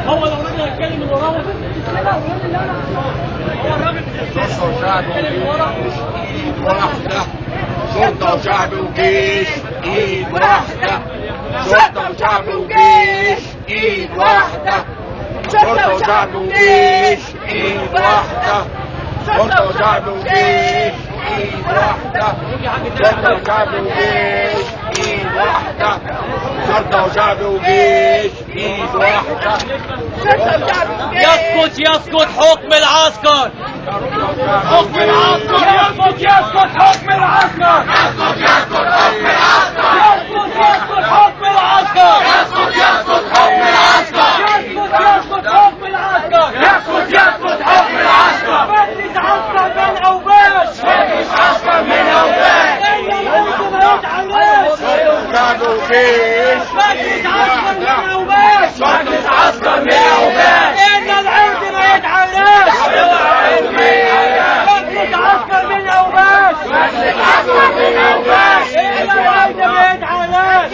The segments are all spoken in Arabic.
هو لو رجع يتكلم من وراه هو الراجل بيتكلم من وراه. واحدة شرطة وشعب وجيش ايد واحدة، شرطة وشعب وجيش ايد واحدة، شرطة وشعب وجيش ايد واحدة، شرطة وشعب وجيش ايد واحدة، شرطة وشعب وجيش ايد واحدة، شرطة وشعب وجيش ايد واحدة. يسقط يسقط حكم العسكر، حكم العسكر يسقط يسقط حكم العسكر، يسقط يسقط حكم العسكر، يسقط يسقط حكم العسكر، يسقط يسقط حكم العسكر، يسقط يسقط حكم العسكر، يسقط يسقط حكم العسكر. مجلس عسكر من أوباش، مجلس عسكر من أوباش، إلا العود ما يتعلمش، شعب وجيش مجلس عسكر من أوباش، مجلس عسكر من أوباش، إلا العود ما يتعلمش، مجلس عسكر من أوباش، مجلس عسكر من أوباش، إلا العود ما يتعلمش.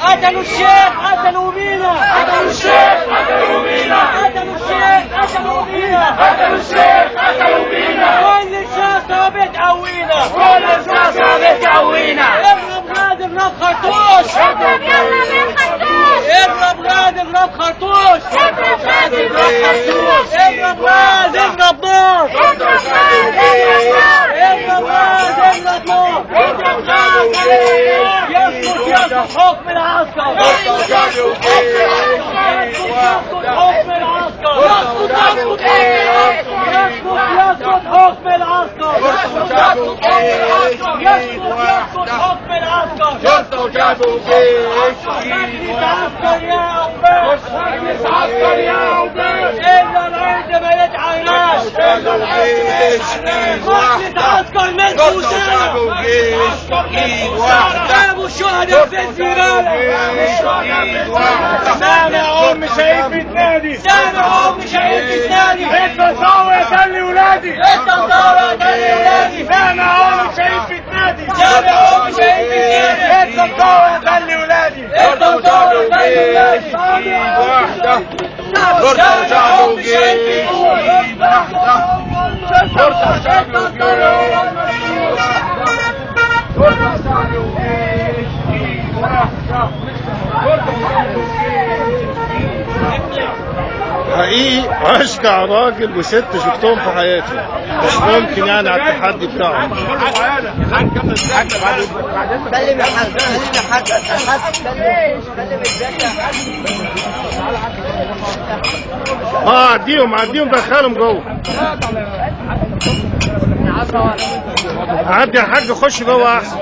قتلوا الشيخ قتلوا بينا، قتلوا الشيخ قتلوا بينا، قتلوا الشيخ قتلوا بينا، قتلوا الشيخ قتلوا بينا. كل الشاشة بتقوينا، كل الشاشة بتقوينا. اضرب غاد اضرب خرطوش، اضرب يلا من خرطوش، اضرب غاد اضرب خرطوش، اضرب غاد اضرب خرطوش، اضرب غاد اضرب نار، اضرب غاد اضرب نار، اضرب غاد اضرب نار، اضرب غاد اضرب نار. يسقط يسقط حكم العسكر، يسقط يسقط حكم العسكر، يسقط يسقط حكم العسكر، يسقط يسقط حكم العسكر، شرطة وشعب وجيش مجلس عسكر يا أوباش، مجلس عسكر يا أوباش، إلا العيد ما يتعيناش، إلا العيد ما يتعيناش. مجلس عسكر من شرطة وشعب فوسنا، وجيش ايد واحدة، أبو الشهداء في الزبالة، ايد واحدة. سامع أم شهيد بتنادي، سامع أم شهيد بتنادي، أنت صاوي يا تلي ولادي، أنت صاوي يا تلي ولادي. سامع أم شهيد بتنادي، سامع أم شهيد بتنادي، أنت صاوي يا تلي ولادي، أنت صاوي يا تلي ولادي. ايد واحدة، شرطة وشعب وجيش ايد واحدة، شرطة وشعب وجيش ايد واحدة، شرطة وشعب وجيش ايد واحدة، شرطة وشعب وجيش ايد واحدة. حقيقي أشجع راجل وست شفتهم في حياتي، مش ممكن يعني على التحدي بتاعهم. سلم يا حاج، سلم يا حاج، سلم عديهم دخلهم جوه. عدي يا حاج، خش جوه احسن.